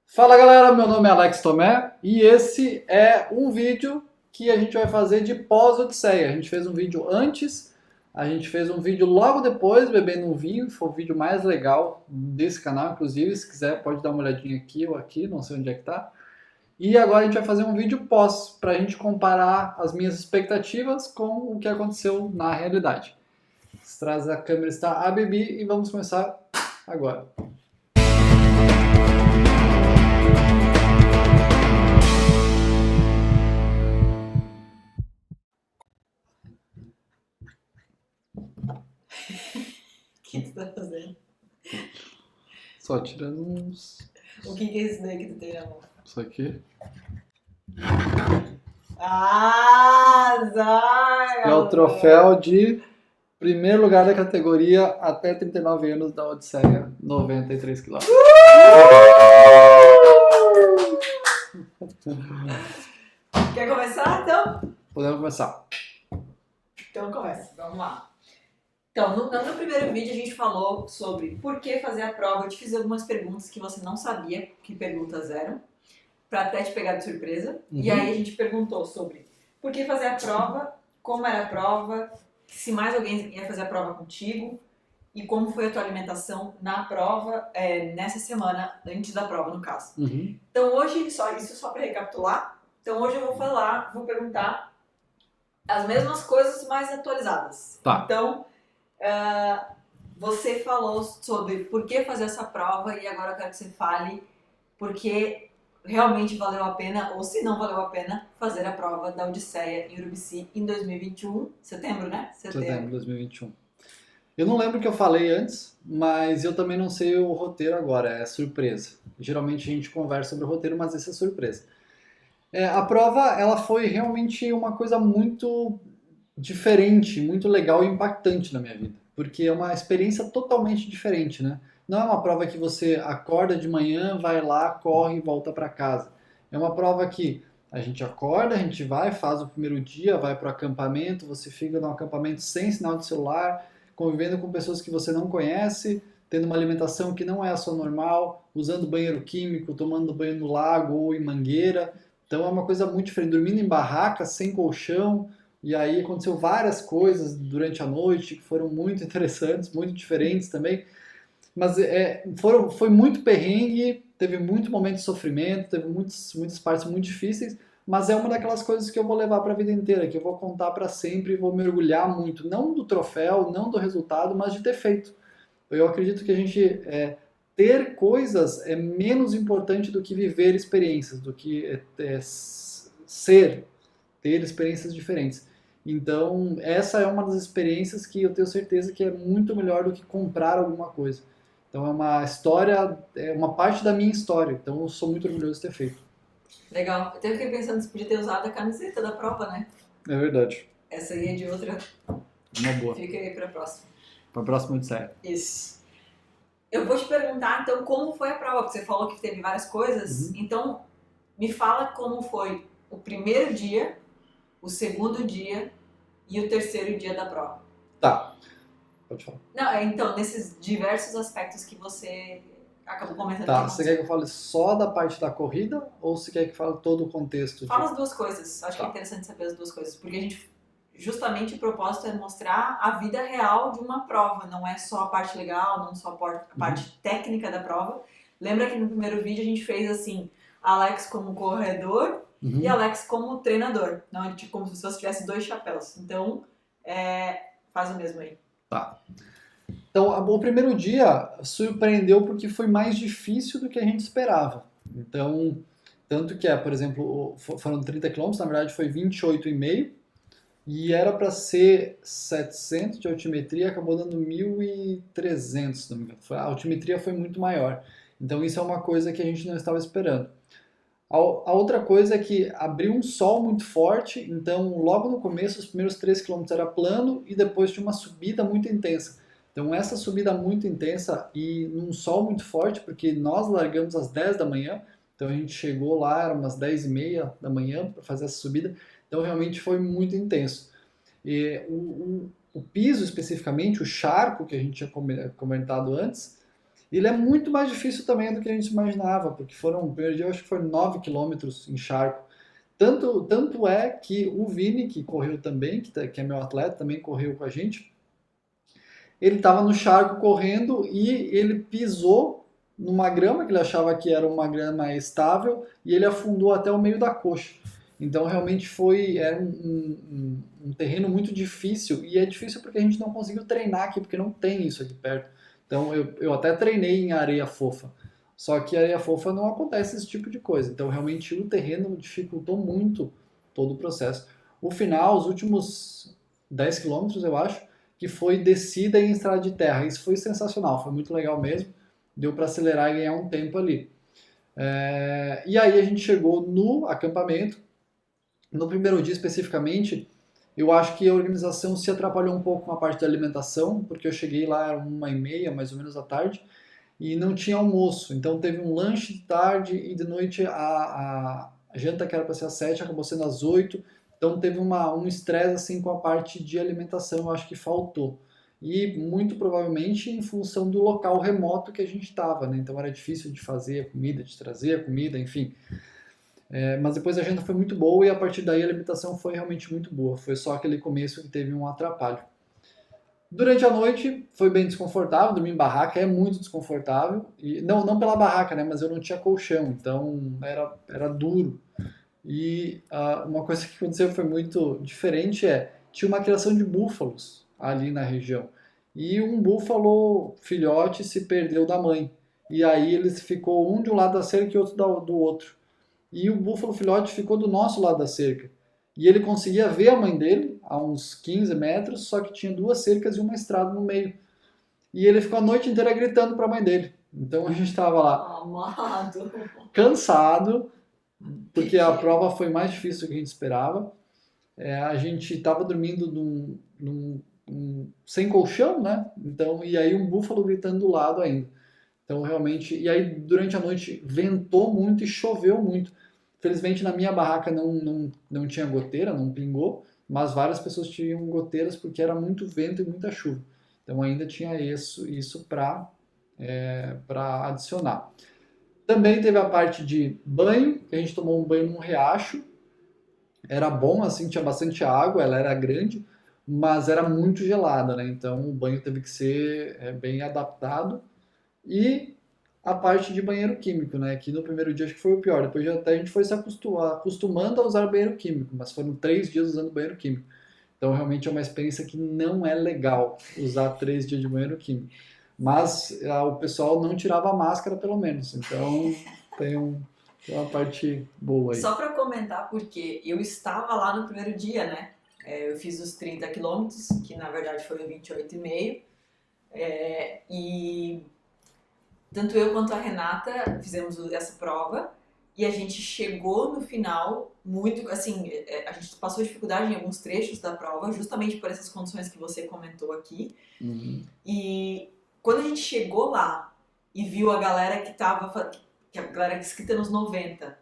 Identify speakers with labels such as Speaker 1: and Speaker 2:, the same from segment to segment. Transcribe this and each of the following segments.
Speaker 1: Fala galera, meu nome é Alex Tomé e esse é um vídeo que a gente vai fazer de pós-Odisseia. A gente fez um vídeo antes, a gente fez um vídeo logo depois, bebendo um vinho, foi o vídeo mais legal desse canal, inclusive, se quiser pode dar uma olhadinha aqui ou aqui, não sei onde é que tá. E agora a gente vai fazer um vídeo pós, para a gente comparar as minhas expectativas com o que aconteceu na realidade. Atrás da câmera está a Bibi e vamos começar agora.
Speaker 2: O que tu tá fazendo?
Speaker 1: Só tirando uns...
Speaker 2: O que é isso daí que tu tem na mão?
Speaker 1: Isso aqui.
Speaker 2: Zaga!
Speaker 1: É o troféu de primeiro lugar da categoria até 39 anos da Odisseia, 93 km.
Speaker 2: Quer começar, então?
Speaker 1: Podemos começar.
Speaker 2: Então começa, vamos lá. Então, no primeiro vídeo a gente falou sobre por que fazer a prova. Eu te fiz algumas perguntas que você não sabia que perguntas eram, pra até te pegar de surpresa. E aí a gente perguntou sobre por que fazer a prova, como era a prova, se mais alguém ia fazer a prova contigo e como foi a tua alimentação na prova, nessa semana, antes da prova, no caso. Então hoje, isso só para recapitular, então hoje eu vou perguntar as mesmas coisas mais atualizadas.
Speaker 1: Tá.
Speaker 2: Então, você falou sobre por que fazer essa prova e agora eu quero que você fale por que realmente valeu a pena, ou se não valeu a pena, fazer a prova da Odisseia em Urubici em 2021, setembro, né?
Speaker 1: Setembro de 2021. Eu não lembro o que eu falei antes, mas eu também não sei o roteiro agora, é surpresa. Geralmente a gente conversa sobre o roteiro, mas esse é surpresa. A prova, ela foi realmente uma coisa muito diferente, muito legal e impactante na minha vida, porque é uma experiência totalmente diferente, né? Não é uma prova que você acorda de manhã, vai lá, corre e volta para casa. É uma prova que a gente acorda, a gente vai, faz o primeiro dia, vai para o acampamento, você fica no acampamento sem sinal de celular, convivendo com pessoas que você não conhece, tendo uma alimentação que não é a sua normal, usando banheiro químico, tomando banho no lago ou em mangueira. Então é uma coisa muito diferente, dormindo em barraca, sem colchão, e aí aconteceu várias coisas durante a noite que foram muito interessantes, muito diferentes também. Mas foi muito perrengue, teve muito momento de sofrimento, teve muitas partes muito difíceis, mas é uma daquelas coisas que eu vou levar para a vida inteira, que eu vou contar para sempre e vou mergulhar muito, não do troféu, não do resultado, mas de ter feito. Eu acredito que a gente ter coisas é menos importante do que viver experiências, do que ter experiências diferentes. Então, essa é uma das experiências que eu tenho certeza que é muito melhor do que comprar alguma coisa. Então, é uma história, é uma parte da minha história. Então, eu sou muito orgulhoso de ter feito.
Speaker 2: Legal. Eu até fiquei pensando se podia ter usado a camiseta da prova, né?
Speaker 1: É verdade.
Speaker 2: Essa aí é de outra.
Speaker 1: Uma boa.
Speaker 2: Fica aí pra próxima.
Speaker 1: Para a próxima Odisseia.
Speaker 2: Isso. Eu vou te perguntar, então, como foi a prova? Porque você falou que teve várias coisas. Então, me fala como foi o primeiro dia, o segundo dia e o terceiro dia da prova.
Speaker 1: Tá. Pode falar.
Speaker 2: Não, então, nesses diversos aspectos que você acabou comentando.
Speaker 1: Tá, você quer que eu fale só da parte da corrida ou você quer que eu fale todo o contexto?
Speaker 2: Fala as duas coisas. Acho que é interessante saber as duas coisas. Porque a gente, justamente, o propósito é mostrar a vida real de uma prova. Não é só a parte legal, não só a parte técnica da prova. Lembra que no primeiro vídeo a gente fez assim, Alex como corredor e Alex como treinador. Não é tipo como se você tivesse dois chapéus. Então, faz o mesmo aí.
Speaker 1: Tá. Então, o primeiro dia surpreendeu porque foi mais difícil do que a gente esperava. Então, tanto que, por exemplo, foram 30 quilômetros, na verdade foi 28,5 e era para ser 700 de altimetria, acabou dando 1.300, se não me engano. A altimetria foi muito maior. Então, isso é uma coisa que a gente não estava esperando. A outra coisa é que abriu um sol muito forte, então logo no começo, os primeiros 3 quilômetros era plano e depois tinha uma subida muito intensa. Então essa subida muito intensa e num sol muito forte, porque nós largamos às 10 da manhã, então a gente chegou lá, era umas 10h30 da manhã para fazer essa subida, então realmente foi muito intenso. E o piso especificamente, o charco que a gente tinha comentado antes, Ele é muito mais difícil também do que a gente imaginava, porque o primeiro dia eu acho que foram 9 quilômetros em charco. Tanto é que o Vini, que correu também, que é meu atleta, também correu com a gente, ele estava no charco correndo e ele pisou numa grama que ele achava que era uma grama estável e ele afundou até o meio da coxa. Então realmente era um terreno muito difícil e é difícil porque a gente não conseguiu treinar aqui, porque não tem isso aqui perto. Então eu até treinei em areia fofa, só que areia fofa não acontece esse tipo de coisa. Então realmente o terreno dificultou muito todo o processo. O final, os últimos 10 quilômetros eu acho, que foi descida em estrada de terra. Isso foi sensacional, foi muito legal mesmo. Deu para acelerar e ganhar um tempo ali. E aí a gente chegou no acampamento. No primeiro dia especificamente, eu acho que a organização se atrapalhou um pouco com a parte da alimentação, porque eu cheguei lá, era 1h30, mais ou menos da tarde, e não tinha almoço. Então teve um lanche de tarde e de noite a janta que era para ser às 7 acabou sendo às 8. Então teve um estresse assim com a parte de alimentação, eu acho que faltou. E muito provavelmente em função do local remoto que a gente estava, né? Então era difícil de fazer a comida, de trazer a comida, enfim. Mas depois a janta foi muito boa e a partir daí a alimentação foi realmente muito boa. Foi só aquele começo que teve um atrapalho. Durante a noite foi bem desconfortável, dormir em barraca é muito desconfortável. E não pela barraca, né? Mas eu não tinha colchão, então era duro. E uma coisa que aconteceu foi muito diferente tinha uma criação de búfalos ali na região. E um búfalo filhote se perdeu da mãe. E aí eles ficou um de um lado da cerca e outro do outro. E o búfalo filhote ficou do nosso lado da cerca. E ele conseguia ver a mãe dele a uns 15 metros, só que tinha duas cercas e uma estrada no meio. E ele ficou a noite inteira gritando para a mãe dele. Então a gente estava lá
Speaker 2: Amado.
Speaker 1: cansado, porque a prova foi mais difícil do que a gente esperava. A gente estava dormindo sem colchão, né? Então, e aí um búfalo gritando do lado ainda. Então realmente, e aí durante a noite ventou muito e choveu muito. Felizmente na minha barraca não tinha goteira, não pingou, mas várias pessoas tinham goteiras porque era muito vento e muita chuva. Então ainda tinha isso para adicionar. Também teve a parte de banho, que a gente tomou um banho num riacho. Era bom, assim, tinha bastante água, ela era grande, mas era muito gelada, né? Então o banho teve que ser bem adaptado. E a parte de banheiro químico, né? Que no primeiro dia acho que foi o pior. Depois até a gente foi se acostumando a usar banheiro químico, mas foram 3 dias usando banheiro químico. Então realmente é uma experiência que não é legal usar 3 dias de banheiro químico. Mas o pessoal não tirava a máscara pelo menos. Então tem uma parte boa aí.
Speaker 2: Só para comentar, porque eu estava lá no primeiro dia, né? Eu fiz os 30 quilômetros, que na verdade foi 28,5. E tanto eu quanto a Renata fizemos essa prova e a gente chegou no final muito, assim, a gente passou dificuldade em alguns trechos da prova, justamente por essas condições que você comentou aqui.
Speaker 1: Uhum.
Speaker 2: E quando a gente chegou lá e viu a galera que a galera escrita nos 90,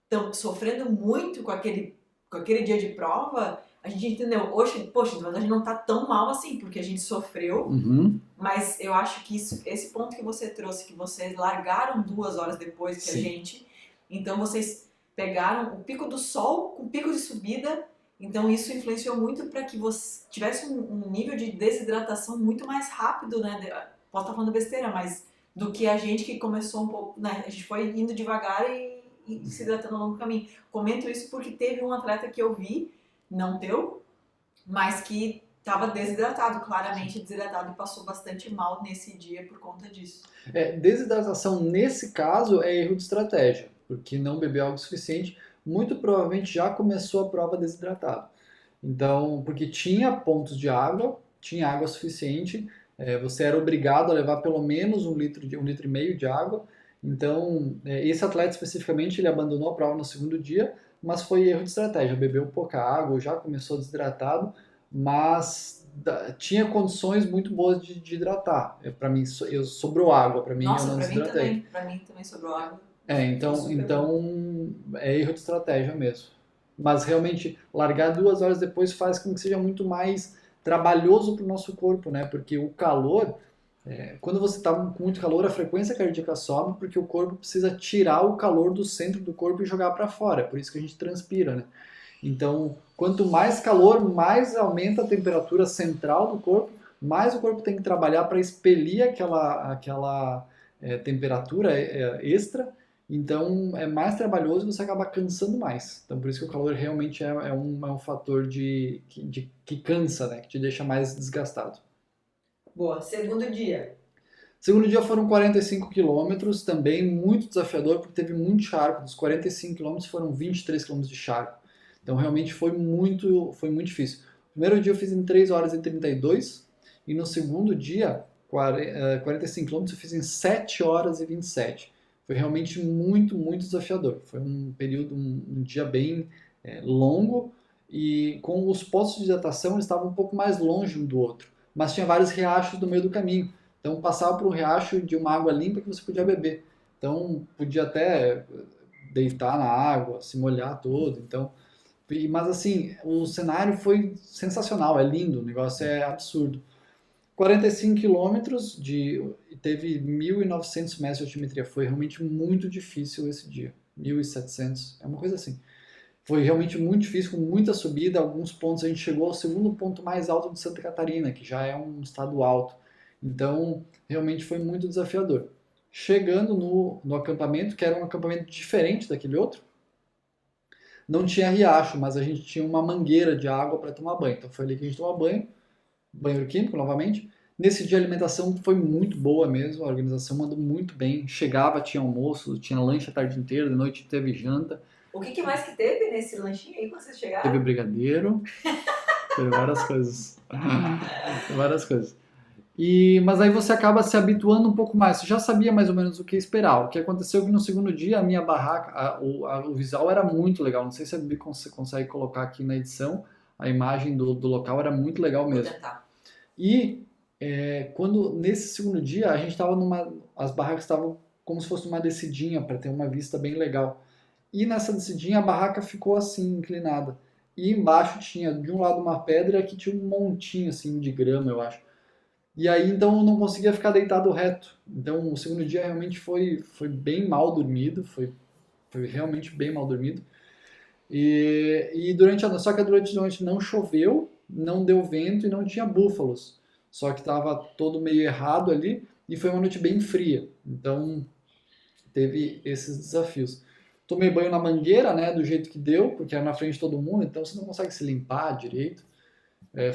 Speaker 2: estão sofrendo muito com aquele dia de prova, a gente entendeu, poxa, mas a gente não tá tão mal assim, porque a gente sofreu, mas eu acho que esse ponto que você trouxe, que vocês largaram 2 horas depois que a gente, então vocês pegaram o pico do sol com o pico de subida, então isso influenciou muito para que você tivesse um nível de desidratação muito mais rápido, né? Posso estar falando besteira, mas do que a gente que começou um pouco, né? A gente foi indo devagar e se hidratando ao longo do caminho. Comento isso porque teve um atleta que eu vi, não teu, mas que estava desidratado, claramente desidratado e passou bastante mal nesse dia por conta disso.
Speaker 1: Desidratação nesse caso é erro de estratégia, porque não bebeu água suficiente, muito provavelmente já começou a prova desidratado. Então, porque tinha pontos de água, tinha água suficiente, você era obrigado a levar pelo menos 1,5 litro de água. Então, esse atleta especificamente, ele abandonou a prova no segundo dia, mas foi erro de estratégia, bebeu pouca água, já começou desidratado, mas tinha condições muito boas de hidratar. Para mim, sobrou água, para mim eu não desidratei.
Speaker 2: Para mim também sobrou água.
Speaker 1: Então é erro de estratégia mesmo. Mas realmente, largar 2 horas depois faz com que seja muito mais trabalhoso para o nosso corpo, né? Porque o calor, Quando você está com muito calor, a frequência cardíaca sobe porque o corpo precisa tirar o calor do centro do corpo e jogar para fora. É por isso que a gente transpira, né? Então, quanto mais calor, mais aumenta a temperatura central do corpo, mais o corpo tem que trabalhar para expelir aquela temperatura extra. Então, é mais trabalhoso e você acaba cansando mais. Então, por isso que o calor realmente é um fator que cansa, né? Que te deixa mais desgastado.
Speaker 2: Boa. Segundo dia.
Speaker 1: Segundo dia foram 45 quilômetros, também muito desafiador, porque teve muito charco. Dos 45 quilômetros foram 23 quilômetros de charco. Então realmente foi muito difícil. O primeiro dia eu fiz em 3 horas e 32, e no segundo dia, 45 quilômetros, eu fiz em 7 horas e 27. Foi realmente muito, muito desafiador. Foi um período, um dia bem longo, e com os postos de hidratação eles estavam um pouco mais longe um do outro, mas tinha vários riachos no meio do caminho. Então passava por um riacho de uma água limpa que você podia beber. Então podia até deitar na água, se molhar todo. Então, mas assim, o cenário foi sensacional, é lindo, o negócio é absurdo. 45 quilômetros teve 1.900 metros de altimetria. Foi realmente muito difícil esse dia. 1.700, é uma coisa assim. Foi realmente muito difícil, com muita subida. Alguns pontos a gente chegou ao segundo ponto mais alto de Santa Catarina, que já é um estado alto. Então, realmente foi muito desafiador. Chegando no acampamento, que era um acampamento diferente daquele outro, não tinha riacho, mas a gente tinha uma mangueira de água para tomar banho. Então foi ali que a gente tomou banho, banheiro químico novamente. Nesse dia a alimentação foi muito boa mesmo, a organização mandou muito bem. Chegava, tinha almoço, tinha lanche a tarde inteira, de noite teve janta.
Speaker 2: O que mais que teve nesse lanchinho aí quando vocês chegaram?
Speaker 1: Teve brigadeiro, teve várias coisas. Várias coisas. Mas aí você acaba se habituando um pouco mais. Você já sabia mais ou menos o que esperar. O que aconteceu é que no segundo dia a minha barraca, o visual era muito legal. Não sei se a Bibi consegue colocar aqui na edição. A imagem do local era muito legal mesmo.
Speaker 2: Vou tentar.
Speaker 1: E quando nesse segundo dia a gente estava as barracas estavam como se fosse uma descidinha para ter uma vista bem legal. E nessa descidinha a barraca ficou assim inclinada. E embaixo tinha de um lado uma pedra que tinha um montinho assim de grama, eu acho. E aí, então, eu não conseguia ficar deitado reto. Então, o segundo dia realmente foi bem mal dormido, foi realmente bem mal dormido. Só que durante a noite não choveu, não deu vento e não tinha búfalos. Só que estava todo meio errado ali e foi uma noite bem fria. Então, teve esses desafios. Tomei banho na mangueira, né, do jeito que deu, porque era na frente de todo mundo, então você não consegue se limpar direito.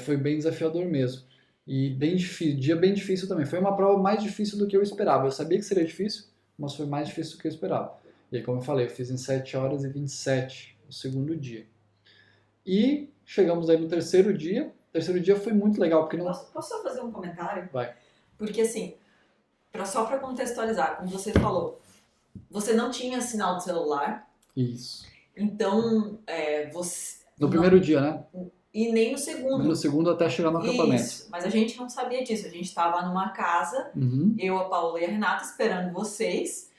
Speaker 1: Foi bem desafiador mesmo. E bem difícil, dia bem difícil também. Foi uma prova mais difícil do que eu esperava. Eu sabia que seria difícil, mas foi mais difícil do que eu esperava. E aí, como eu falei, eu fiz em 7 horas e 27 o segundo dia. E chegamos aí no terceiro dia. O terceiro dia foi muito legal, porque não...
Speaker 2: Posso só fazer um comentário?
Speaker 1: Vai.
Speaker 2: Porque assim, só para contextualizar, como você falou, você não tinha sinal de celular.
Speaker 1: Isso.
Speaker 2: Então, você...
Speaker 1: No primeiro dia, né?
Speaker 2: E nem no segundo.
Speaker 1: No segundo até chegar no acampamento.
Speaker 2: Isso, mas a gente não sabia disso. A gente estava numa casa, eu, a Paula e a Renata, esperando vocês,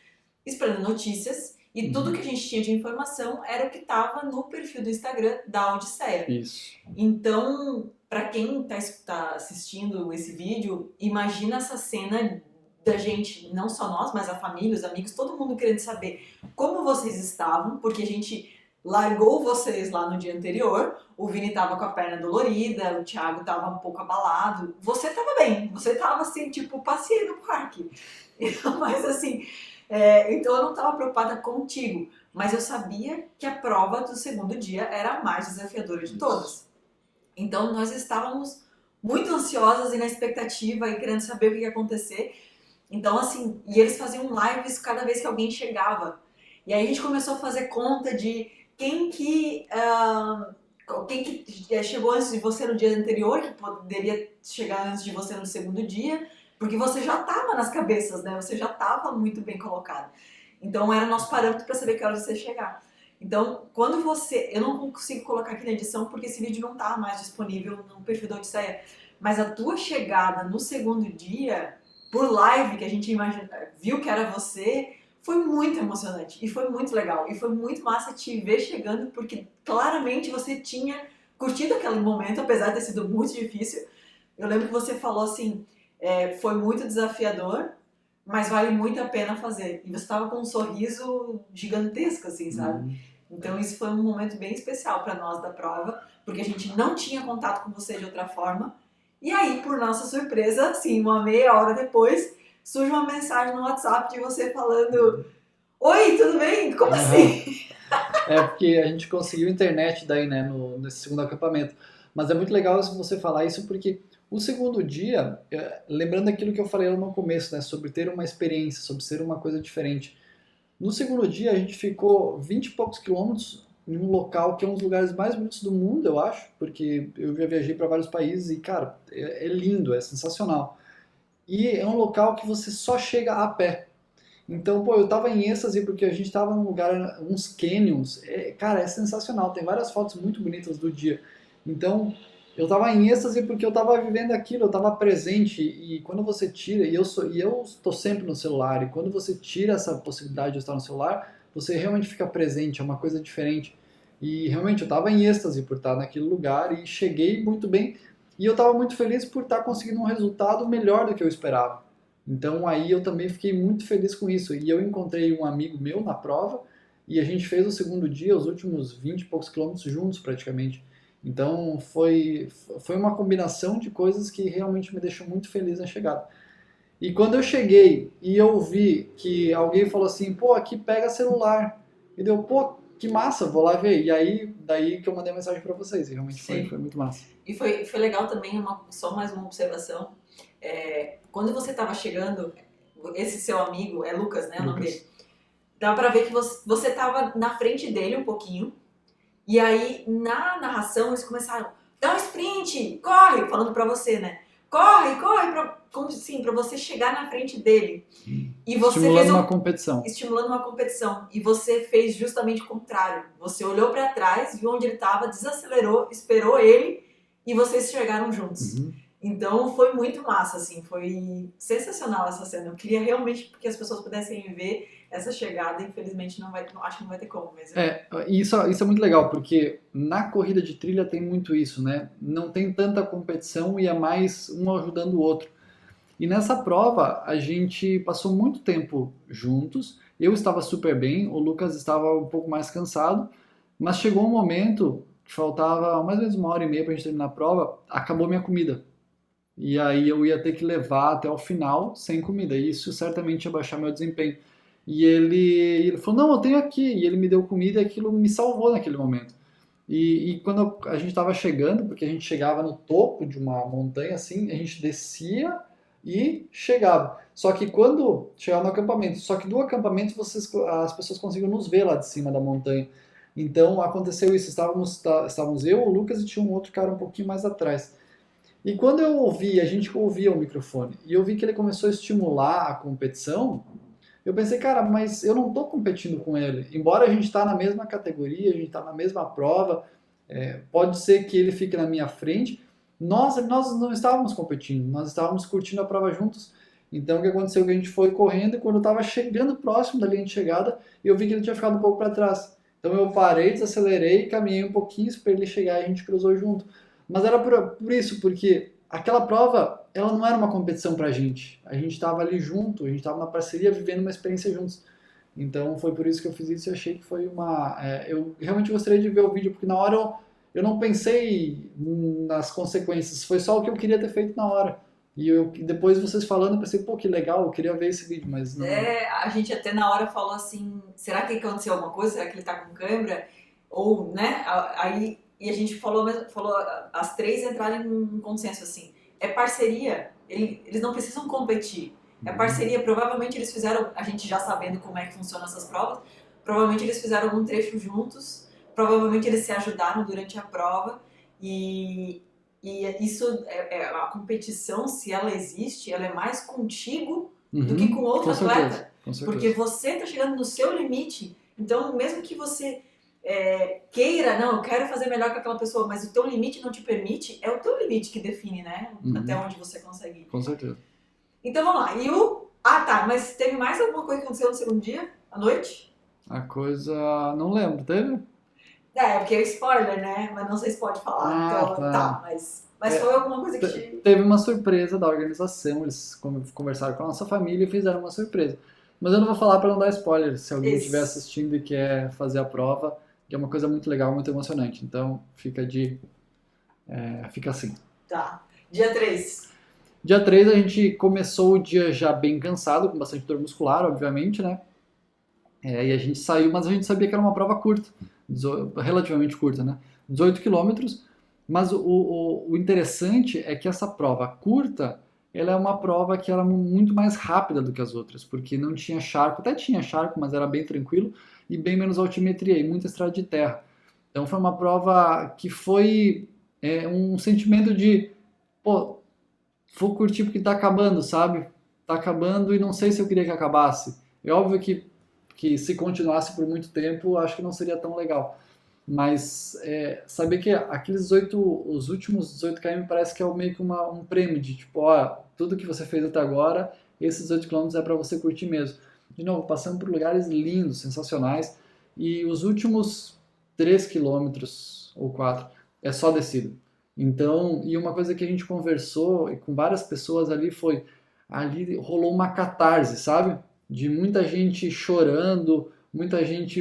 Speaker 2: esperando notícias, e tudo que a gente tinha de informação era o que estava no perfil do Instagram da Odisseia.
Speaker 1: Isso.
Speaker 2: Então, para quem está assistindo esse vídeo, imagina essa cena da gente, não só nós, mas a família, os amigos, todo mundo querendo saber como vocês estavam, porque a gente largou vocês lá no dia anterior, o Vini tava com a perna dolorida, o Thiago tava um pouco abalado, você tava bem, você tava assim, tipo, passei no parque, mas assim, então eu não tava preocupada contigo, mas eu sabia que a prova do segundo dia era a mais desafiadora de todas, então nós estávamos muito ansiosas e na expectativa e querendo saber o que ia acontecer, então assim, e eles faziam lives cada vez que alguém chegava, e aí a gente começou a fazer conta de quem que chegou antes de você no dia anterior, que poderia chegar antes de você no segundo dia, porque você já estava nas cabeças, né? Você já estava muito bem colocado. Então era o nosso parâmetro para saber que hora você ia chegar. Então, quando você... Eu não consigo colocar aqui na edição porque esse vídeo não está mais disponível no perfil da Odisseia, mas a tua chegada no segundo dia, por live, que a gente viu que era você... Foi muito emocionante e foi muito legal e foi muito massa te ver chegando porque claramente você tinha curtido aquele momento, apesar de ter sido muito difícil. Eu lembro que você falou assim, Foi muito desafiador, mas vale muito a pena fazer. E você estava com um sorriso gigantesco, assim, sabe? Então isso foi um momento bem especial para nós da prova, porque a gente não tinha contato com você de outra forma. E aí, por nossa surpresa, assim, uma meia hora depois, surge uma mensagem no WhatsApp de você falando: Oi, tudo bem? Como assim?
Speaker 1: Porque a gente conseguiu internet daí, né, nesse segundo acampamento. Mas é muito legal você falar isso porque o segundo dia, lembrando aquilo que eu falei lá no começo, né, sobre ter uma experiência, sobre ser uma coisa diferente. No segundo dia, a gente ficou 20 e poucos quilômetros em um local que é um dos lugares mais bonitos do mundo, eu acho, porque eu já viajei para vários países e, cara, é lindo, é sensacional. E é um local que você só chega a pé. Então, pô, eu tava em êxtase porque a gente tava num lugar, uns canyons, cara, é sensacional, tem várias fotos muito bonitas do dia. Então, eu tava em êxtase porque eu tava vivendo aquilo, eu tava presente e quando você tira, e eu estou sempre no celular, e quando você tira essa possibilidade de estar no celular, você realmente fica presente, é uma coisa diferente. E realmente eu tava em êxtase por estar naquele lugar e cheguei muito bem, e eu tava muito feliz por estar conseguindo um resultado melhor do que eu esperava. Então aí eu também fiquei muito feliz com isso. E eu encontrei um amigo meu na prova e a gente fez o segundo dia, os últimos 20 e poucos quilômetros juntos praticamente. Então foi uma combinação de coisas que realmente me deixou muito feliz na chegada. E quando eu cheguei e eu vi que alguém falou assim, pô, aqui pega celular. E deu, pô, que massa, vou lá ver. E aí, daí que eu mandei a mensagem para vocês. E realmente foi muito massa.
Speaker 2: E foi legal também, só mais uma observação. Quando você estava chegando, esse seu amigo, é Lucas, né, o nome dele? Dá pra ver que você tava na frente dele um pouquinho. E aí, na narração, eles começaram, dá um sprint, corre, falando pra você, né? Corre, como assim, pra você chegar na frente dele. E você
Speaker 1: estimulando uma competição.
Speaker 2: Estimulando uma competição. E você fez justamente o contrário. Você olhou pra trás, viu onde ele tava, desacelerou, esperou ele e vocês chegaram juntos. Então foi muito massa, assim, foi sensacional essa cena. Eu queria realmente que as pessoas pudessem ver essa chegada, infelizmente acho que não vai ter como mesmo.
Speaker 1: Isso é muito legal, porque na corrida de trilha tem muito isso, né? Não tem tanta competição e é mais um ajudando o outro. E nessa prova a gente passou muito tempo juntos, eu estava super bem, o Lucas estava um pouco mais cansado, mas chegou um momento que faltava mais ou menos 1 hora e meia para a gente terminar a prova, acabou minha comida. E aí eu ia ter que levar até o final sem comida. E isso certamente ia baixar meu desempenho. E ele falou, não, eu tenho aqui. E ele me deu comida e aquilo me salvou naquele momento. E quando a gente estava chegando, porque a gente chegava no topo de uma montanha assim, a gente descia e chegava. Só que quando chegava no acampamento, só que do acampamento as pessoas conseguiam nos ver lá de cima da montanha. Então aconteceu isso, estávamos eu, o Lucas e tinha um outro cara um pouquinho mais atrás. E quando eu ouvi, a gente ouvia o microfone, e eu vi que ele começou a estimular a competição, eu pensei, cara, mas eu não estou competindo com ele. Embora a gente está na mesma categoria, a gente está na mesma prova, pode ser que ele fique na minha frente, nós não estávamos competindo, nós estávamos curtindo a prova juntos. Então o que aconteceu é que a gente foi correndo e quando eu estava chegando próximo da linha de chegada, eu vi que ele tinha ficado um pouco para trás. Então eu parei, desacelerei, caminhei um pouquinho para ele chegar e a gente cruzou junto. Mas era por isso, porque aquela prova, ela não era uma competição pra gente. A gente estava ali junto, a gente estava na parceria, vivendo uma experiência juntos. Então foi por isso que eu fiz isso e achei que foi eu realmente gostaria de ver o vídeo, porque na hora eu não pensei nas consequências, foi só o que eu queria ter feito na hora. E depois vocês falando, eu pensei, pô, que legal, eu queria ver esse vídeo, mas não...
Speaker 2: A gente até na hora falou assim, será que aconteceu alguma coisa? Será que ele tá com câimbra? Ou, né, aí... E a gente falou as três entrarem em consenso, assim, é parceria, eles não precisam competir, é parceria, provavelmente eles fizeram, a gente já sabendo como é que funcionam essas provas, provavelmente eles fizeram algum trecho juntos, provavelmente eles se ajudaram durante a prova, e isso, a competição, se ela existe, ela é mais contigo do que com outro atleta, porque você está chegando no seu limite, então mesmo que você... queira, não, eu quero fazer melhor que aquela pessoa, mas o teu limite não te permite, é o teu limite que define, né? Até onde você consegue ir.
Speaker 1: Com certeza.
Speaker 2: Então vamos lá. Tá, mas teve mais alguma coisa que aconteceu no segundo dia, à noite?
Speaker 1: A coisa... não lembro, teve?
Speaker 2: Porque é spoiler, né? Mas não sei se pode falar.
Speaker 1: Ah,
Speaker 2: Então,
Speaker 1: tá.
Speaker 2: mas foi alguma coisa que te...
Speaker 1: Teve uma surpresa da organização, eles conversaram com a nossa família e fizeram uma surpresa. Mas eu não vou falar para não dar spoiler, se alguém estiver
Speaker 2: Isso.
Speaker 1: assistindo e quer fazer a prova, que é uma coisa muito legal, muito emocionante. Então, fica assim.
Speaker 2: Tá. Dia 3.
Speaker 1: Dia 3 a gente começou o dia já bem cansado, com bastante dor muscular, obviamente, né? E a gente saiu, mas a gente sabia que era uma prova curta, relativamente curta, né? 18 quilômetros, mas o interessante é que essa prova curta, ela é uma prova que era muito mais rápida do que as outras, porque não tinha charco, até tinha charco, mas era bem tranquilo, e bem menos altimetria, e muita estrada de terra. Então foi uma prova que foi um sentimento de, pô, vou curtir porque tá acabando, sabe? Tá acabando e não sei se eu queria que acabasse. É óbvio que se continuasse por muito tempo, acho que não seria tão legal. Mas saber que os últimos 18 km parece que é meio que um prêmio de tipo, ó, tudo que você fez até agora, esses 18 km é para você curtir mesmo. De novo, passando por lugares lindos, sensacionais, e os últimos 3 quilômetros ou 4 é só descida. Então, e uma coisa que a gente conversou com várias pessoas ali rolou uma catarse, sabe? De muita gente chorando, muita gente.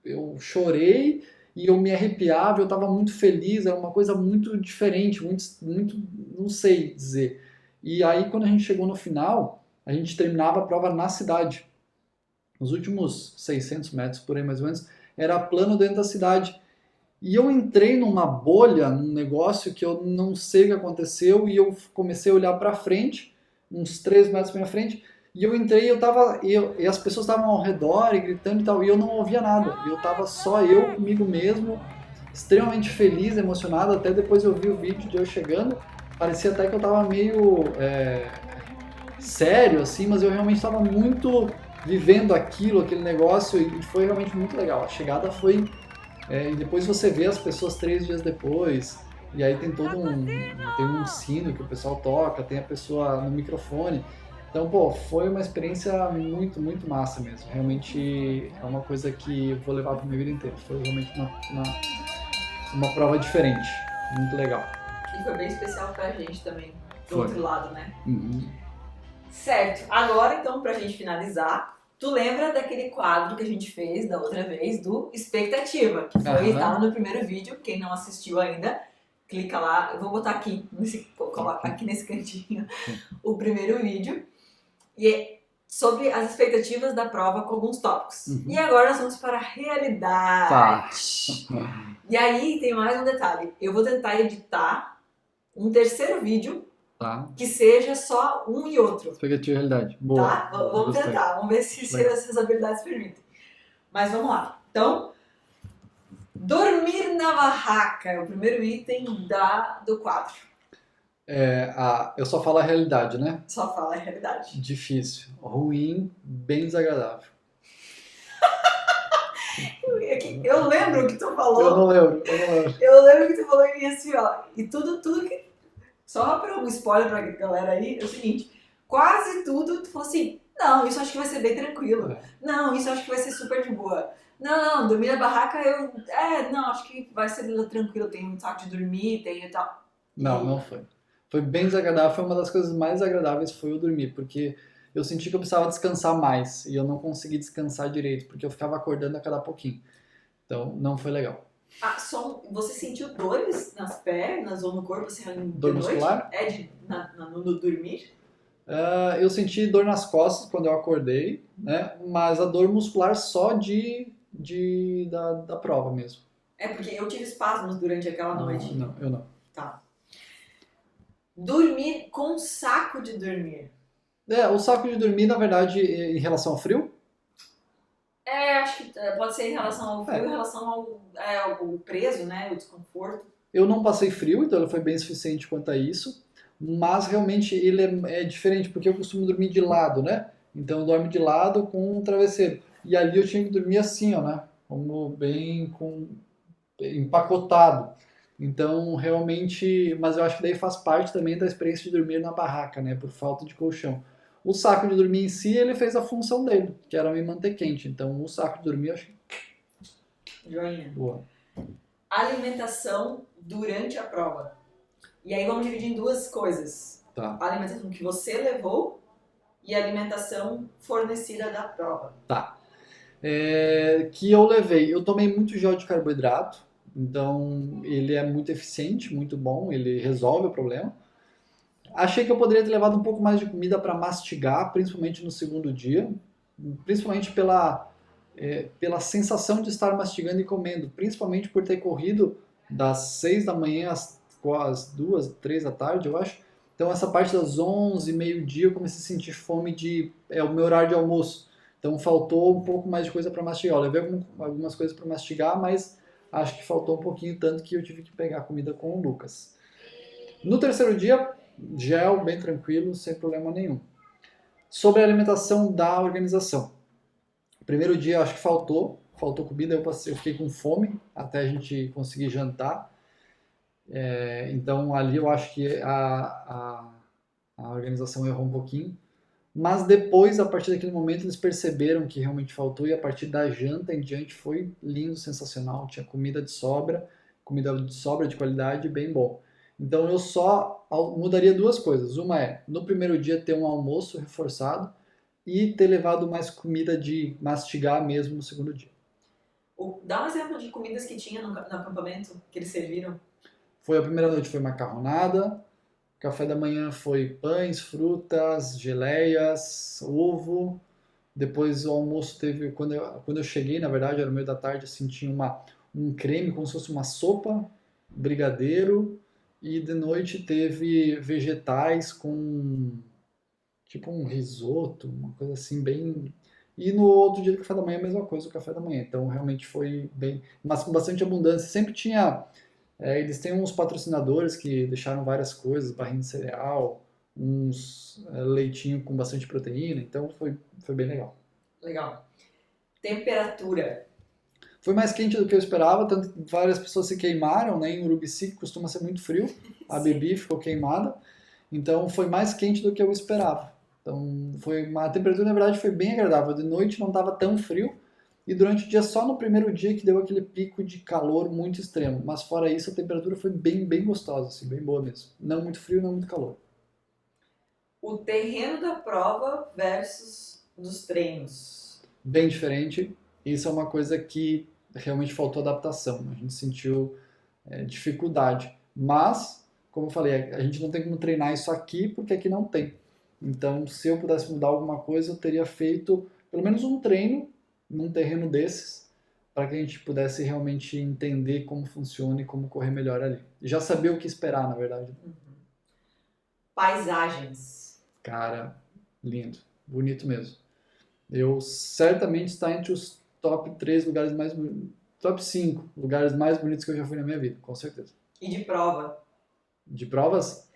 Speaker 1: Eu chorei e eu me arrepiava, eu estava muito feliz, era uma coisa muito diferente, muito, não sei dizer. E aí, quando a gente chegou no final, a gente terminava a prova na cidade. Os últimos 600 metros, por aí mais ou menos, era plano dentro da cidade. E eu entrei numa bolha, num negócio que eu não sei o que aconteceu, e eu comecei a olhar para frente, uns 3 metros para minha frente, e eu entrei e as pessoas estavam ao redor e gritando e tal, e eu não ouvia nada. E eu estava só eu comigo mesmo, extremamente feliz, emocionado. Até depois eu vi o vídeo de eu chegando, parecia até que eu estava meio sério, assim, mas eu realmente estava muito vivendo aquele negócio, e foi realmente muito legal. A chegada foi e depois você vê as pessoas 3 dias depois, e aí tem um sino que o pessoal toca, tem a pessoa no microfone. Então, pô, foi uma experiência muito, muito massa mesmo. Realmente é uma coisa que eu vou levar para minha vida inteira. Foi realmente uma prova diferente, muito legal.
Speaker 2: E foi bem especial pra gente também, do
Speaker 1: Foi.
Speaker 2: outro lado, né?
Speaker 1: Uhum.
Speaker 2: Certo. Agora, então, pra gente finalizar, tu lembra daquele quadro que a gente fez da outra vez, do Expectativa, que foi estava no primeiro vídeo. Quem não assistiu ainda, clica lá. Eu vou botar aqui, aqui nesse cantinho, o primeiro vídeo. E é sobre as expectativas da prova com alguns tópicos.
Speaker 1: Uhum.
Speaker 2: E agora nós vamos para a realidade.
Speaker 1: Tá.
Speaker 2: E aí tem mais um detalhe. Eu vou tentar editar um terceiro vídeo que seja só um e outro.
Speaker 1: Expectativa e realidade. Boa.
Speaker 2: Tá? Vamos tentar. Vamos ver se essas habilidades permitem. Mas vamos lá. Então, dormir na barraca é o primeiro item do quadro.
Speaker 1: Eu só falo a realidade, né?
Speaker 2: Só fala a realidade.
Speaker 1: Difícil. Ruim, bem desagradável.
Speaker 2: Eu lembro o que tu falou.
Speaker 1: Eu não lembro.
Speaker 2: Eu lembro que tu falou em assim, ó. E tudo que... Só para um spoiler pra galera aí, é o seguinte. Quase tudo tu falou assim, não, isso acho que vai ser bem tranquilo. Não, isso acho que vai ser super de boa. Não, dormir na barraca não, acho que vai ser tranquilo. Tem um saco de dormir, tem e tal.
Speaker 1: Não foi. Foi bem desagradável, foi uma das coisas mais agradáveis foi o dormir, porque eu senti que eu precisava descansar mais e eu não consegui descansar direito, porque eu ficava acordando a cada pouquinho. Então, não foi legal.
Speaker 2: Você sentiu dores nas pernas ou no corpo? Assim,
Speaker 1: dor muscular?
Speaker 2: No dormir?
Speaker 1: Eu senti dor nas costas quando eu acordei, né? Mas a dor muscular só da prova mesmo.
Speaker 2: Porque eu tive espasmos durante aquela noite.
Speaker 1: Não, eu não.
Speaker 2: Tá. Dormir com saco de dormir.
Speaker 1: O saco de dormir, na verdade, em relação ao frio?
Speaker 2: Acho que pode ser em relação ao frio, em relação ao preso, né? O desconforto.
Speaker 1: Eu não passei frio, então ele foi bem suficiente quanto a isso. Mas realmente ele é diferente, porque eu costumo dormir de lado, né? Então eu dormo de lado com um travesseiro. E ali eu tinha que dormir assim, ó, né? Como empacotado. Então, realmente, mas eu acho que daí faz parte também da experiência de dormir na barraca, né, por falta de colchão. O saco de dormir em si, ele fez a função dele, que era me manter quente. Então, o saco de dormir, eu acho que
Speaker 2: Joinha.
Speaker 1: Boa.
Speaker 2: Alimentação durante a prova. E aí vamos dividir em duas coisas.
Speaker 1: Tá.
Speaker 2: A alimentação que você levou e a alimentação fornecida da prova.
Speaker 1: Tá. Que eu levei. Eu tomei muito gel de carboidrato, então ele é muito eficiente, muito bom, ele resolve o problema. Achei que eu poderia ter levado um pouco mais de comida para mastigar, principalmente no segundo dia, principalmente pela sensação de estar mastigando e comendo, principalmente por ter corrido das 6 da manhã às 2, 3 da tarde, eu acho. Então essa parte das 11, meio-dia, eu comecei a sentir fome é o meu horário de almoço. Então faltou um pouco mais de coisa para mastigar. Eu levei algumas coisas para mastigar, mas acho que faltou um pouquinho, tanto que eu tive que pegar comida com o Lucas. No terceiro dia, gel, bem tranquilo, sem problema nenhum. Sobre a alimentação da organização. Primeiro dia eu acho que faltou comida, eu fiquei com fome até a gente conseguir jantar. Então ali eu acho que a organização errou um pouquinho. Mas depois, a partir daquele momento, eles perceberam que realmente faltou e a partir da janta em diante foi lindo, sensacional. Tinha comida de sobra de qualidade, bem bom. Então eu só mudaria duas coisas. Uma é, no primeiro dia, ter um almoço reforçado e ter levado mais comida de mastigar mesmo no segundo dia.
Speaker 2: Dá um exemplo de comidas que tinha no acampamento, que eles serviram.
Speaker 1: A primeira noite foi macarronada, café da manhã foi pães, frutas, geleias, ovo. Depois o almoço teve, quando eu cheguei, na verdade, era no meio da tarde, assim, tinha um creme, como se fosse uma sopa, brigadeiro. E de noite teve vegetais com tipo um risoto, uma coisa assim bem... E no outro dia do café da manhã a mesma coisa, o café da manhã. Então realmente foi bem... Mas com bastante abundância. Sempre tinha... eles têm uns patrocinadores que deixaram várias coisas, barrinha de cereal, uns leitinho com bastante proteína. Então foi bem legal.
Speaker 2: Legal. Temperatura.
Speaker 1: Foi mais quente do que eu esperava, tanto que várias pessoas se queimaram, né? Em Urubici, que costuma ser muito frio, a Bibi ficou queimada. Então foi mais quente do que eu esperava. Então a temperatura, na verdade, foi bem agradável. De noite não estava tão frio e durante o dia, só no primeiro dia que deu aquele pico de calor muito extremo. Mas fora isso, a temperatura foi bem, bem gostosa, assim, bem boa mesmo. Não muito frio, não muito calor.
Speaker 2: O terreno da prova versus dos treinos.
Speaker 1: Bem diferente. Isso é uma coisa que realmente faltou adaptação. A gente sentiu dificuldade. Mas, como eu falei, a gente não tem como treinar isso aqui porque aqui não tem. Então, se eu pudesse mudar alguma coisa, eu teria feito pelo menos um treino num terreno desses para que a gente pudesse realmente entender como funciona e como correr melhor ali. E já saber o que esperar, na verdade.
Speaker 2: Paisagens.
Speaker 1: Cara, lindo. Bonito mesmo. Eu certamente está entre os top 3 lugares mais bonitos, top 5 lugares mais bonitos que eu já fui na minha vida, com certeza.
Speaker 2: E de prova?
Speaker 1: De provas?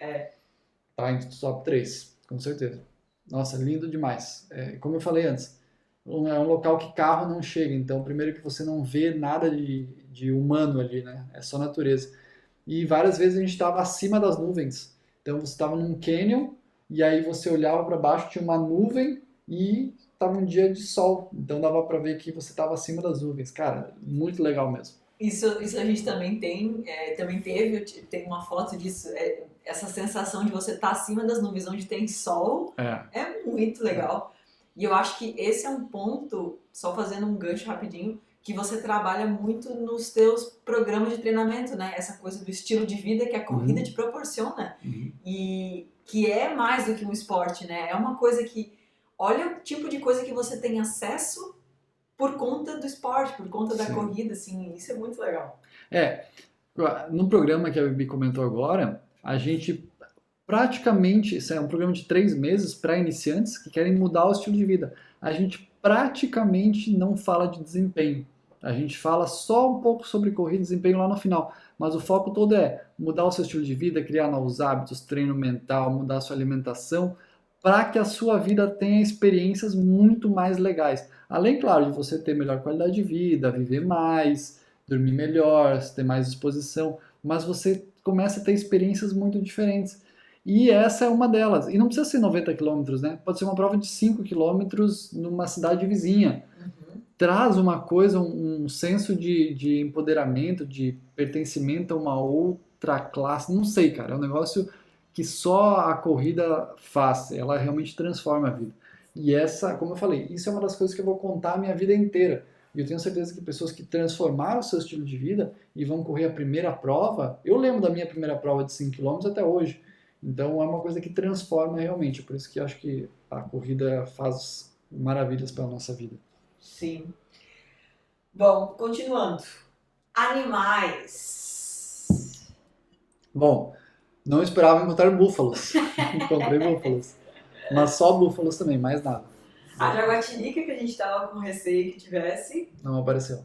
Speaker 2: Tá
Speaker 1: entre os top 3, com certeza. Nossa, lindo demais. Como eu falei antes, é um local que carro não chega, então primeiro que você não vê nada de humano ali, né? É só natureza. E várias vezes a gente estava acima das nuvens. Então você estava num canyon e aí você olhava para baixo, tinha uma nuvem e estava um dia de sol, então dava para ver que você estava acima das nuvens. Cara, muito legal mesmo.
Speaker 2: Isso a gente também tem, também tem uma foto disso, essa sensação de você estar acima das nuvens onde tem sol, é muito legal. E eu acho que esse é um ponto, só fazendo um gancho rapidinho, que você trabalha muito nos teus programas de treinamento, né? Essa coisa do estilo de vida que a corrida te proporciona. E que é mais do que um esporte, né? É uma coisa que, olha o tipo de coisa que você tem acesso por conta do esporte, por conta da corrida, assim, isso é muito legal.
Speaker 1: No programa que a Bibi comentou agora, a gente praticamente, isso é um programa de 3 meses para iniciantes que querem mudar o estilo de vida. A gente praticamente não fala de desempenho. A gente fala só um pouco sobre corrida e desempenho lá no final, mas o foco todo é mudar o seu estilo de vida, criar novos hábitos, treino mental, mudar a sua alimentação, para que a sua vida tenha experiências muito mais legais. Além, claro, de você ter melhor qualidade de vida, viver mais, dormir melhor, ter mais disposição, mas você começa a ter experiências muito diferentes. E essa é uma delas. E não precisa ser 90 quilômetros, né? Pode ser uma prova de 5 quilômetros numa cidade vizinha. traz uma coisa, um senso de empoderamento, de pertencimento a uma outra classe. Não sei, cara, é um negócio que só a corrida faz, ela realmente transforma a vida. E essa, como eu falei, isso é uma das coisas que eu vou contar a minha vida inteira. E eu tenho certeza que pessoas que transformaram o seu estilo de vida e vão correr a primeira prova, eu lembro da minha primeira prova de 5 km até hoje. Então é uma coisa que transforma realmente, por isso que eu acho que a corrida faz maravilhas pela nossa vida.
Speaker 2: Sim. Bom, continuando. Animais.
Speaker 1: Bom, não esperava encontrar búfalos. Encontrei búfalos. Mas só búfalos também, mais nada.
Speaker 2: A jaguatirica, que a gente tava com receio que tivesse.
Speaker 1: Não apareceu.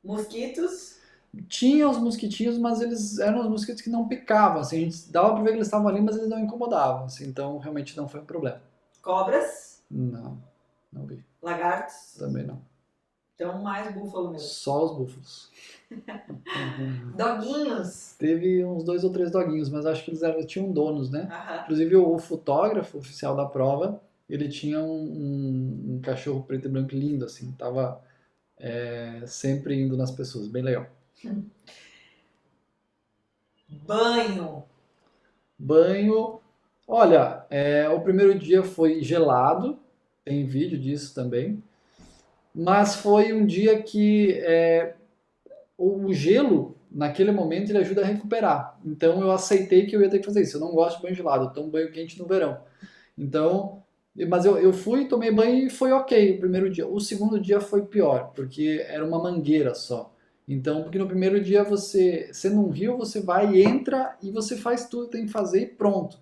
Speaker 2: Mosquitos.
Speaker 1: Tinha os mosquitinhos, mas eles eram os mosquitos que não picavam. Assim, a gente dava pra ver que eles estavam ali, mas eles não incomodavam. Assim, então realmente não foi um problema.
Speaker 2: Cobras.
Speaker 1: Não, não vi.
Speaker 2: Lagartos.
Speaker 1: Também não.
Speaker 2: Então, mais búfalo mesmo.
Speaker 1: Só os búfalos.
Speaker 2: Doguinhos.
Speaker 1: Teve uns 2 ou 3 doguinhos, mas acho que eles tinham donos, né?
Speaker 2: Aham.
Speaker 1: Inclusive o fotógrafo oficial da prova, ele tinha um cachorro preto e branco lindo, assim, tava sempre indo nas pessoas, bem legal.
Speaker 2: Banho.
Speaker 1: Banho, olha, o primeiro dia foi gelado, tem vídeo disso também, mas foi um dia que o gelo, naquele momento, ele ajuda a recuperar. Então eu aceitei que eu ia ter que fazer isso. Eu não gosto de banho gelado, eu tomo banho quente no verão. Então, mas eu fui, tomei banho e foi ok o primeiro dia. O segundo dia foi pior, porque era uma mangueira só. Então, porque no primeiro dia você, sendo um rio, você vai, entra e você faz tudo que tem que fazer e pronto.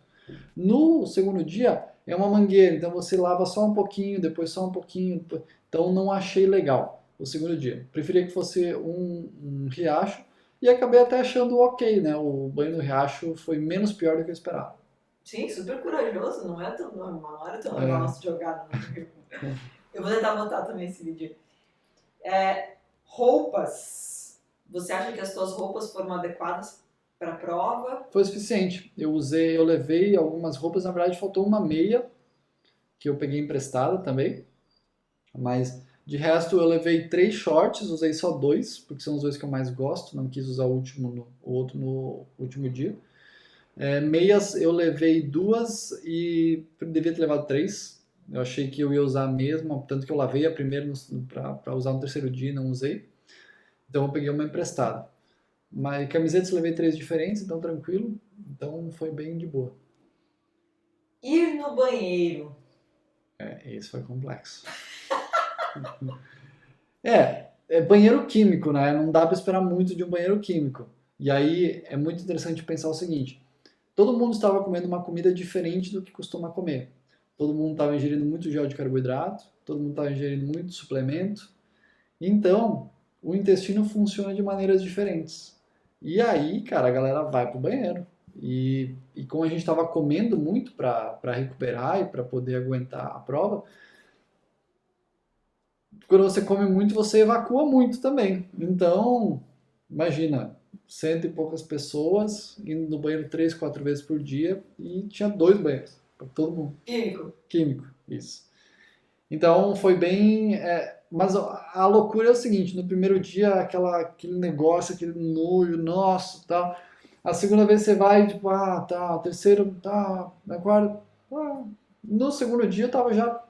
Speaker 1: No segundo dia é uma mangueira, então você lava só um pouquinho, depois só um pouquinho. Então não achei legal o segundo dia. Preferia que fosse um riacho e acabei até achando ok, né? O banho no riacho foi menos pior do que eu esperava.
Speaker 2: Sim, super corajoso. Não é tão normal. Não era tão
Speaker 1: É.
Speaker 2: normal se jogar no rio. Eu vou tentar botar também esse vídeo. Roupas. Você acha que as suas roupas foram adequadas para a prova?
Speaker 1: Foi o suficiente. Eu levei algumas roupas, na verdade faltou uma meia que eu peguei emprestada também, mas de resto eu levei 3 shorts, usei só 2, porque são os 2 que eu mais gosto, não quis usar o outro no último dia. Meias eu levei 2 e devia ter levado 3. Eu achei que eu ia usar a mesma, tanto que eu lavei a primeira para usar no terceiro dia e não usei. Então eu peguei uma emprestada. Mas camisetas eu levei 3 diferentes, então tranquilo. Então foi bem de boa.
Speaker 2: Ir no banheiro.
Speaker 1: Esse foi complexo. É banheiro químico, né? Não dá para esperar muito de um banheiro químico. E aí é muito interessante pensar o seguinte: todo mundo estava comendo uma comida diferente do que costuma comer. Todo mundo estava ingerindo muito gel de carboidrato, todo mundo estava ingerindo muito suplemento. Então, o intestino funciona de maneiras diferentes. E aí, cara, a galera vai pro banheiro. E como a gente estava comendo muito para recuperar e para poder aguentar a prova, quando você come muito, você evacua muito também. Então, imagina, 100 e poucas pessoas indo no banheiro 3, 4 vezes por dia e tinha 2 banheiros para todo mundo.
Speaker 2: Químico.
Speaker 1: Químico, isso. Então foi bem. Mas a loucura é o seguinte: no primeiro dia, aquele negócio, aquele nojo, nossa, tal. A segunda vez você vai, tipo, tá. A terceira, tá. Na quarta, tá. No segundo dia eu tava já.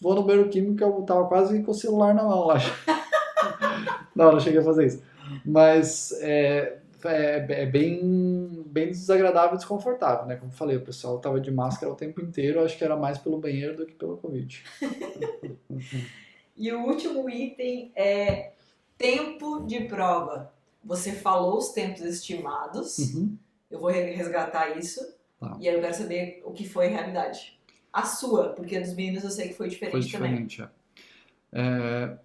Speaker 1: Vou no banheiro químico, eu tava quase com o celular na mão, acho. Não cheguei a fazer isso. Mas é bem desagradável e desconfortável, né? Como eu falei, o pessoal tava de máscara o tempo inteiro, acho que era mais pelo banheiro do que pelo Covid.
Speaker 2: E o último item é tempo de prova. Você falou os tempos estimados.
Speaker 1: Uhum.
Speaker 2: Eu vou resgatar isso.
Speaker 1: Tá.
Speaker 2: E aí eu quero saber o que foi realidade. A sua, porque a dos meninos eu sei que foi diferente também.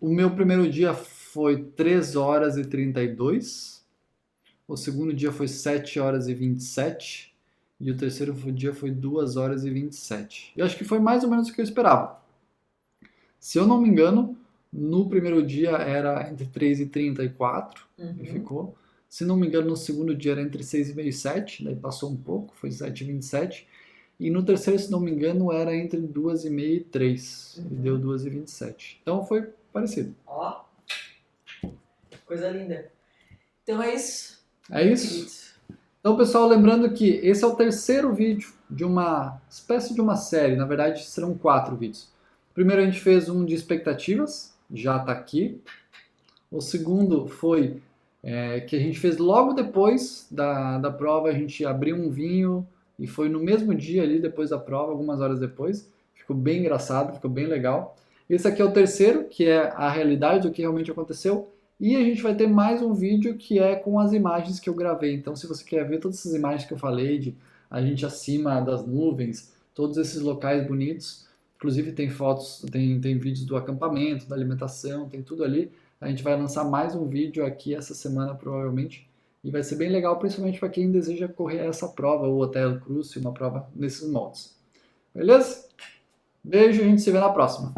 Speaker 1: O meu primeiro dia foi 3 horas e 32. O segundo dia foi 7 horas e 27. E o terceiro dia foi 2 horas e 27. Eu acho que foi mais ou menos o que eu esperava. Se eu não me engano, no primeiro dia era entre 3 e 34. E ficou. Se não me engano, no segundo dia era entre 6,5 e 7. Daí passou um pouco, foi 7 e 27. E no terceiro, se não me engano, era entre 2,5 e 3. E deu 2,27. Então foi parecido.
Speaker 2: Ó, coisa linda. Então é isso.
Speaker 1: É isso? Então, pessoal, lembrando que esse é o terceiro vídeo de uma espécie de uma série. Na verdade, serão 4 vídeos. Primeiro a gente fez um de expectativas, já está aqui. O segundo foi que a gente fez logo depois da prova. A gente abriu um vinho e foi no mesmo dia ali, depois da prova, algumas horas depois. Ficou bem engraçado, ficou bem legal. Esse aqui é o terceiro, que é a realidade do que realmente aconteceu. E a gente vai ter mais um vídeo que é com as imagens que eu gravei. Então, se você quer ver todas essas imagens que eu falei, de a gente acima das nuvens, todos esses locais bonitos, inclusive tem fotos, tem vídeos do acampamento, da alimentação, tem tudo ali. A gente vai lançar mais um vídeo aqui essa semana, provavelmente. E vai ser bem legal, principalmente para quem deseja correr essa prova, ou até o Cruze, uma prova nesses moldes. Beleza? Beijo, a gente se vê na próxima.